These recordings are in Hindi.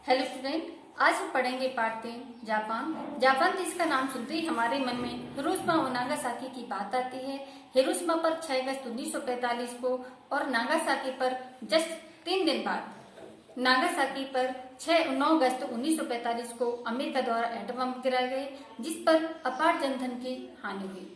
हेलो स्टूडेंट, आज हम पढ़ेंगे पार्ट 3 जापान। जापान देश का नाम सुनते ही हमारे मन में हिरोशिमा और नागासाकी की बात आती है। हिरोशिमा पर 6 अगस्त 1945 को और नागासाकी पर जस्ट 3 दिन बाद नागासाकी पर 9 अगस्त 1945 को अमेरिका द्वारा एटम बम गिराए गए, जिस पर अपार जनधन की हानि हुई।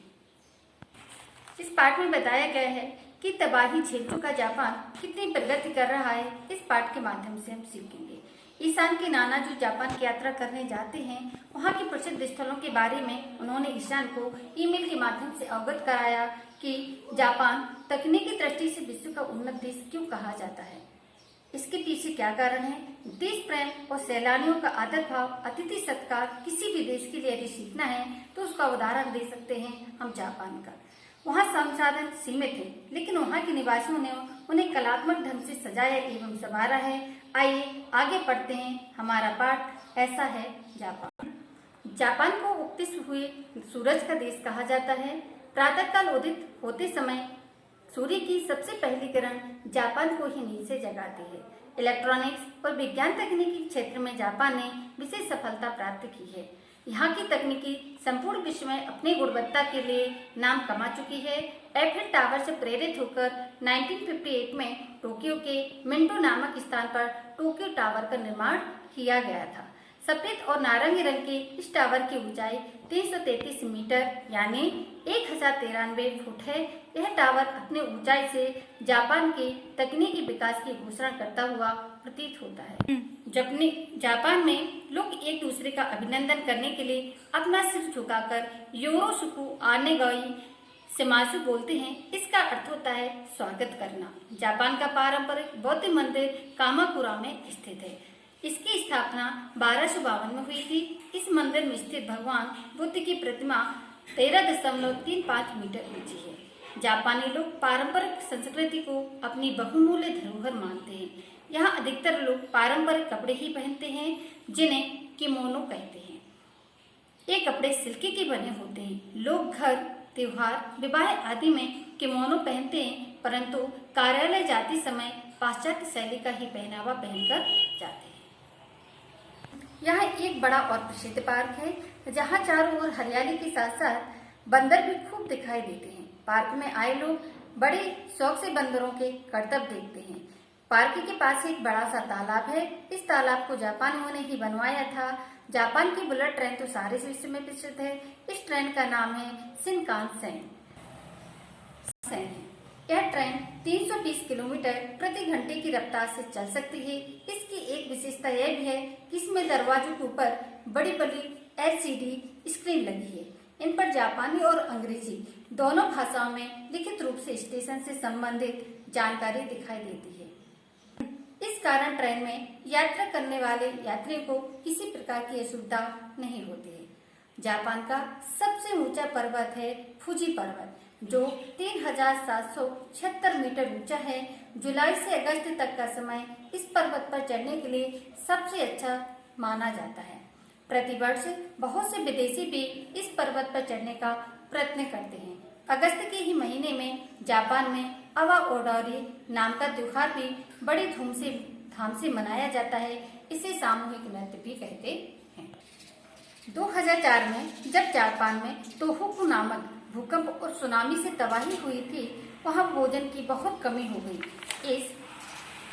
इस पाठ में बताया गया है कि तबाही झेल चुका जापान कितनी प्रगति कर रहा है। इस पाठ के माध्यम से हम सीखेंगे। ईशान के नाना जो जापान की यात्रा करने जाते हैं, वहाँ के प्रसिद्ध स्थलों के बारे में उन्होंने ईशान को ईमेल के माध्यम से अवगत कराया कि जापान तकनीकी दृष्टि से विश्व का उन्नत देश क्यों कहा जाता है, इसके पीछे क्या कारण है। देश प्रेम और सैलानियों का आदर भाव, अतिथि सत्कार किसी भी देश के लिए यदि सीखना है तो उसका उदाहरण दे सकते हैं हम जापान का। वहाँ संसाधन सीमित है, लेकिन वहाँ के निवासियों ने उन्हें कलात्मक ढंग से सजाया एवं संवारा है। आइए आगे पढ़ते हैं। हमारा पाठ ऐसा है जापान। जापान को उगते हुए सूरज का देश कहा जाता है। प्रातःकाल उदित होते समय सूर्य की सबसे पहली किरण जापान को ही नींद से जगाती है। इलेक्ट्रॉनिक्स और विज्ञान तकनीकी क्षेत्र में जापान ने विशेष सफलता प्राप्त की है। यहाँ की तकनीकी संपूर्ण विश्व में अपनी गुणवत्ता के लिए नाम कमा चुकी है। एफिल टावर से प्रेरित होकर 1958 में टोक्यो के मिंटो नामक स्थान पर टोक्यो टावर का निर्माण किया गया था। सफेद और नारंगी रंग के इस टावर की ऊंचाई 333 मीटर यानी 1093 फुट है। यह टावर अपने ऊंचाई से जापान के तकनीकी विकास की घोषणा करता हुआ प्रतीत होता है। जापान में लोग एक दूसरे का अभिनंदन करने के लिए अपना सिर झुकाकर योरोशुकु आनेगाई शिमासु बोलते हैं। इसका अर्थ होता है स्वागत करना। जापान का पारंपरिक बौद्ध मंदिर कामाकुरा में स्थित है। इसकी स्थापना 1252 में हुई थी। इस मंदिर में स्थित भगवान बुद्ध की प्रतिमा 13.35 मीटर ऊंची है। जापानी लोग पारंपरिक संस्कृति को अपनी बहुमूल्य धरोहर मानते हैं। यहाँ अधिकतर लोग पारंपरिक कपड़े ही पहनते हैं, जिन्हें किमोनो कहते हैं। ये कपड़े सिल्की के बने होते हैं। लोग घर, त्योहार, विवाह आदि में किमोनो पहनते हैं, परंतु कार्यालय जाते समय पाश्चात्य शैली का ही पहनावा पहनकर जाते हैं। यहाँ एक बड़ा और प्रसिद्ध पार्क है, जहाँ चारों ओर हरियाली के साथ साथ बंदर भी खूब दिखाई देते हैं। पार्क में आए लोग बड़े शौक से बंदरों के करतब देखते हैं। पार्क के पास एक बड़ा सा तालाब है। इस तालाब को जापानियों ने ही बनवाया था। जापान की बुलेट ट्रेन तो सारे विश्व में प्रसिद्ध है। इस ट्रेन का नाम है शिनकानसेन। यह ट्रेन 320 किलोमीटर प्रति घंटे की रफ्तार से चल सकती है। इसकी एक विशेषता यह भी है कि इसमें दरवाजों के ऊपर बड़ी बड़ी LCD स्क्रीन लगी है। इन पर जापानी और अंग्रेजी दोनों भाषाओं में लिखित रूप से स्टेशन से संबंधित जानकारी दिखाई देती है। इस कारण ट्रेन में यात्रा करने वाले यात्रियों को किसी प्रकार की असुविधा नहीं होती है। जापान का सबसे ऊंचा पर्वत है फुजी पर्वत, जो 3776 मीटर ऊंचा है। जुलाई से अगस्त तक का समय इस पर्वत पर चढ़ने के लिए सबसे अच्छा माना जाता है। प्रतिवर्ष बहुत से विदेशी भी इस पर्वत पर चढ़ने का प्रयत्न करते हैं। अगस्त के ही महीने में जापान में अवा ओडोरी नाम का त्योहार भी बड़ी धाम से मनाया जाता है। इसे सामूहिक नृत्य भी कहते हैं। 2004 में जब जापान में तोहोकु नामक भूकंप और सुनामी से तबाही हुई थी, वहां भोजन की बहुत कमी हो गई। इस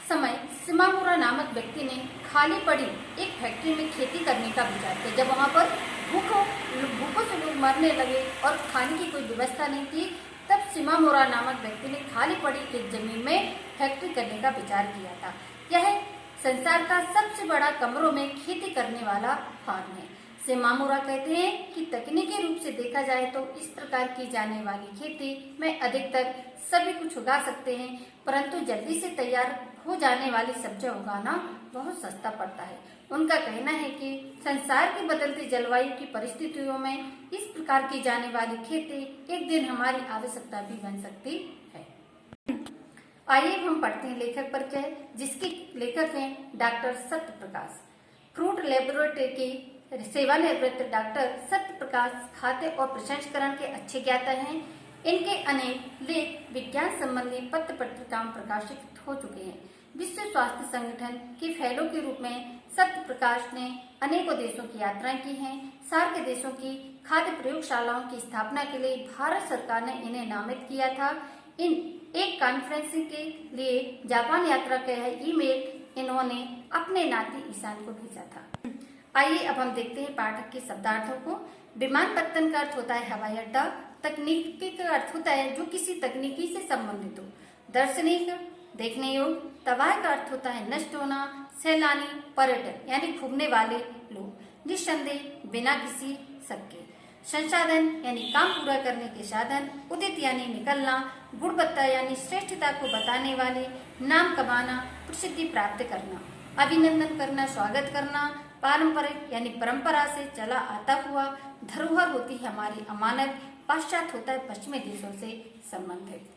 समय शिमामुरा नामक व्यक्ति ने खाली पड़ी एक फैक्ट्री में खेती करने का विचार किया। जब वहां पर भूखों से लोग मरने लगे और खाने की कोई व्यवस्था नहीं थी, तब शिमामुरा नामक व्यक्ति ने खाली पड़ी एक जमीन में फैक्ट्री करने का विचार किया था। यह संसार का सबसे बड़ा कमरों में खेती करने वाला फार्म है। शिमामुरा कहते हैं कि तकनीकी रूप से देखा जाए तो इस प्रकार की जाने वाली खेती में अधिकतर सभी कुछ उगा सकते हैं, परंतु जल्दी से तैयार हो जाने वाली सब्जियां उगाना बहुत सस्ता पड़ता है। उनका कहना है कि संसार की बदलती जलवायु की परिस्थितियों में इस प्रकार की जाने वाली खेती एक दिन हमारी आवश्यकता भी बन सकती है। आइए हम पढ़ते हैं लेखक परिचय, जिसके लेखक हैं डॉक्टर सत्यप्रकाश। फ्रूट लेबोरेटरी की सेवानिवृत्त डॉक्टर सत्यप्रकाश खाद्य और प्रसंस्करण के अच्छे ज्ञाता हैं। इनके अनेक लेख विज्ञान संबंधी पत्र पत्रिकाओं में प्रकाशित हो चुके हैं। विश्व स्वास्थ्य संगठन के फेलो के रूप में सत्य प्रकाश ने अनेकों देशों की यात्राएं की हैं। सार्क देशों की खाद्य प्रयोगशालाओं की स्थापना के लिए भारत सरकार ने इन्हें नामित किया था। इन एक कॉन्फ्रेंसिंग के लिए जापान यात्रा का ईमेल इन्होंने अपने नाती ईशान को भेजा था। आइए अब हम देखते हैं पाठक के शब्दार्थों को। विमानपत्तन का अर्थ होता है हवाई अड्डा। तकनीकी का अर्थ होता है जो किसी तकनीकी से संबंधित हो। दार्शनिक, देखने योग्य। तबाह का अर्थ होता है नष्ट होना। सैलानी, पर्यटक यानी घूमने वाले लोग। निस्संदेह, बिना किसी शक के। संसाधन यानी काम पूरा करने के साधन। उदित यानी निकलना। गुणवत्ता यानी श्रेष्ठता को बताने वाले। नाम कमाना, प्रसिद्धि प्राप्त करना। अभिनंदन करना, स्वागत करना। पारंपरिक यानी परंपरा से चला आता हुआ। धरोहर होती है हमारी अमानत। पाश्चात्य होता है पश्चिमी देशों से संबंधित।